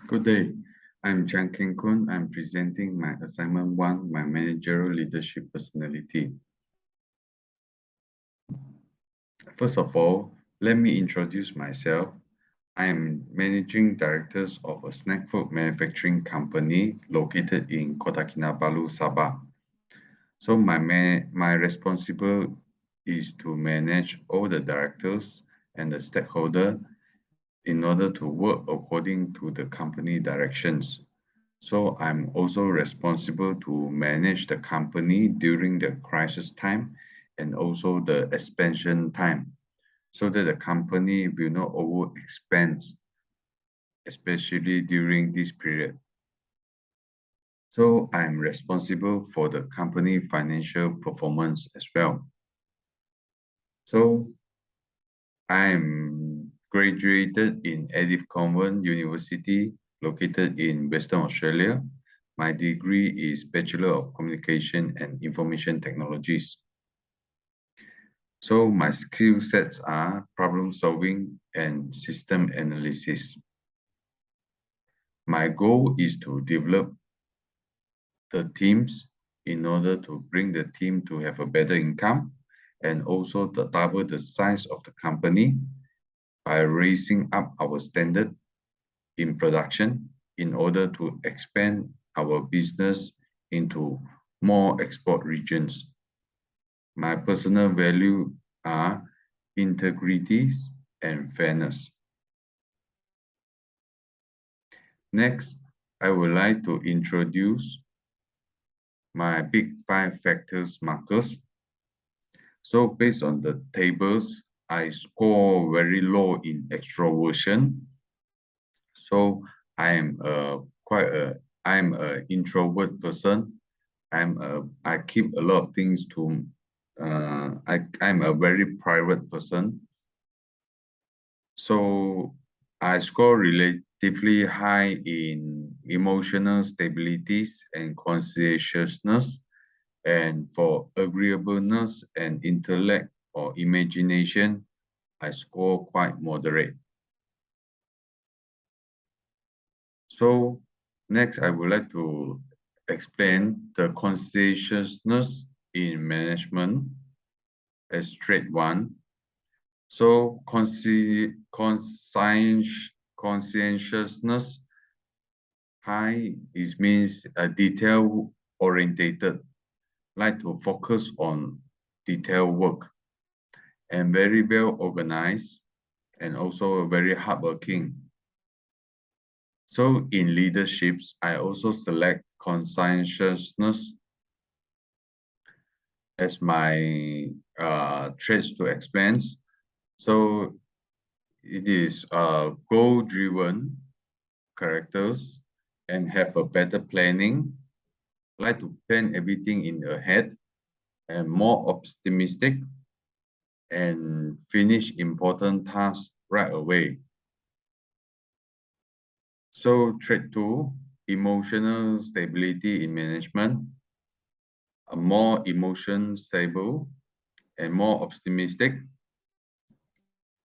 Good day. I'm Chan Keng Kun. I'm presenting my assignment 1, my managerial leadership personality. First of all, let me introduce myself. I am managing director of a snack food manufacturing company located in Kota Kinabalu, Sabah. So my responsible is to manage all the directors and the stakeholder in order to work according to the company directions. So I'm also responsible to manage the company during the crisis time and also the expansion time so that the company will not overexpand, especially during this period. So I'm responsible for the company financial performance as well. So I'm graduated in Edith Convent University located in Western Australia. My degree is Bachelor of Communication and Information Technologies. So my skill sets are problem solving and system analysis. My goal is to develop the teams in order to bring the team to have a better income and also to double the size of the company by raising up our standard in production in order to expand our business into more export regions. My personal value are integrity and fairness. Next, I would like to introduce my big 5 factors markers. So based on the tables, I score very low in extroversion. So I'm an introvert person. I keep a lot of things to I'm a very private person. So I score relatively high in emotional stabilities and conscientiousness, and for agreeableness and intellect or imagination, I score quite moderate. So next, I would like to explain the conscientiousness in management as trait 1. So conscientiousness high means detail orientated, like to focus on detail work, and very well organized, and also very hardworking. So in leaderships, I also select conscientiousness as my traits to explain. So it is goal-driven characters and have a better planning, like to plan everything in ahead, and more optimistic, and finish important tasks right away. So trait 2, emotional stability in management, a more emotion stable and more optimistic,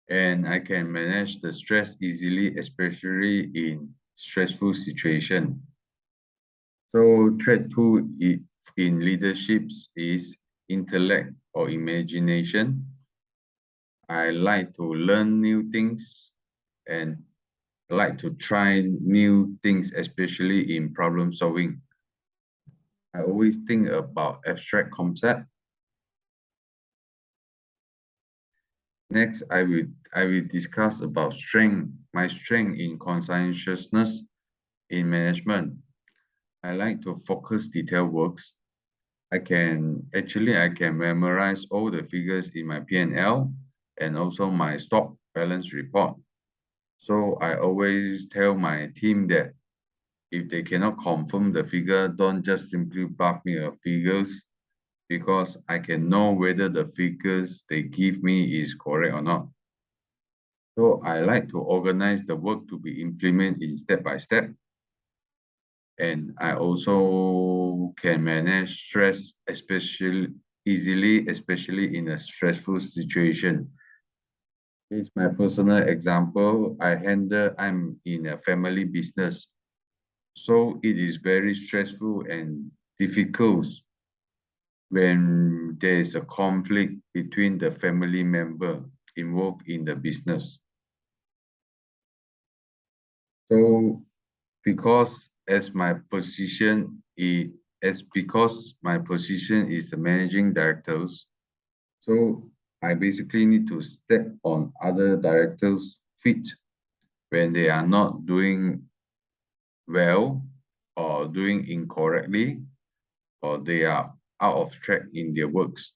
and I can manage the stress easily, especially in stressful situation. So trait 2 in leaderships is intellect or imagination. I like to learn new things and like to try new things, especially in problem solving. I always think about abstract concept. Next, I will discuss about strength, my strength in conscientiousness in management. I like to focus detail works. I can memorize all the figures in my P&L and also my stock balance report. So I always tell my team that if they cannot confirm the figure, don't just simply bluff me a figures, because I can know whether the figures they give me is correct or not. So I like to organize the work to be implemented in step by step. And I also can manage stress, especially in a stressful situation. It's my personal example. I'm in a family business. So it is very stressful and difficult when there is a conflict between the family member involved in the business. So because as my position is because my position is the managing directors, so I basically need to step on other directors' feet when they are not doing well or doing incorrectly or they are out of track in their works.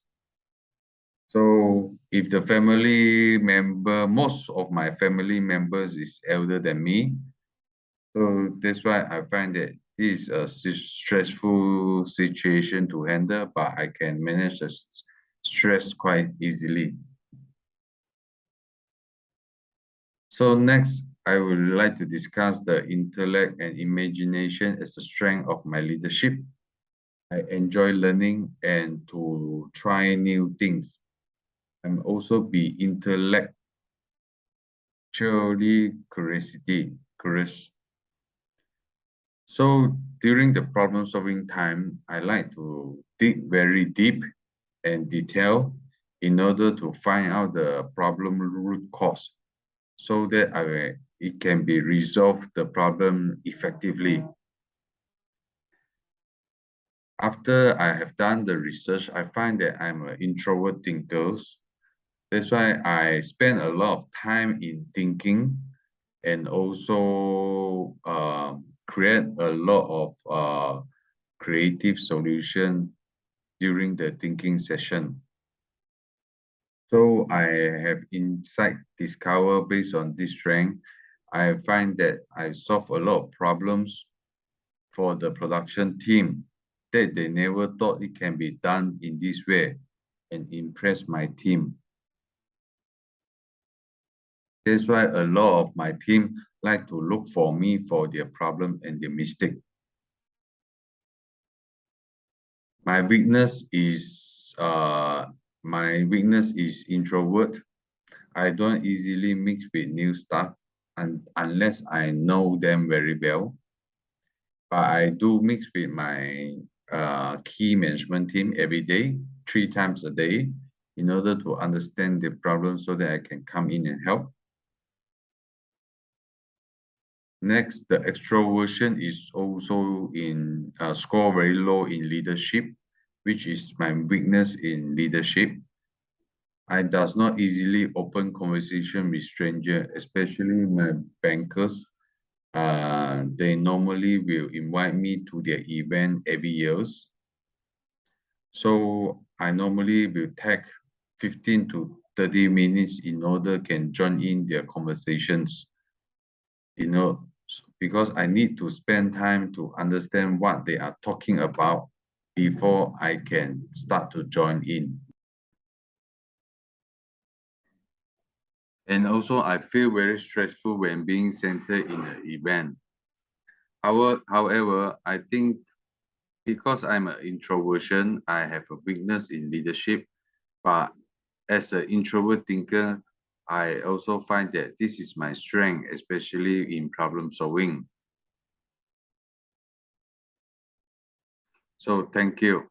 So if the family member, most of my family members is elder than me, so that's why I find that this is a stressful situation to handle, but I can manage the stress quite easily. So next, I would like to discuss the intellect and imagination as a strength of my leadership. I enjoy learning and to try new things. And also be intellectually curious. So during the problem solving time, I like to dig very deep and detail in order to find out the problem root cause so that it can be resolved the problem effectively. After I have done the research, I find that I'm an introvert thinker. That's why I spend a lot of time in thinking and also create a lot of creative solution during the thinking session. So I have insight discover based on this strength. I find that I solve a lot of problems for the production team that they never thought it can be done in this way and impress my team. That's why a lot of my team like to look for me for their problem and their mistake. My weakness is introvert. I don't easily mix with new staff unless I know them very well. But I do mix with my key management team every day, 3 times a day, in order to understand the problem so that I can come in and help. Next, the extroversion is also in score very low in leadership, which is my weakness in leadership. I does not easily open conversation with stranger, especially my bankers. They normally will invite me to their event every years. So I normally will take 15 to 30 minutes in order can join in their conversations. Because I need to spend time to understand what they are talking about before I can start to join in. And also, I feel very stressful when being centered in an event. However, I think because I'm an introversion, I have a weakness in leadership. But as an introvert thinker, I also find that this is my strength, especially in problem solving. So thank you.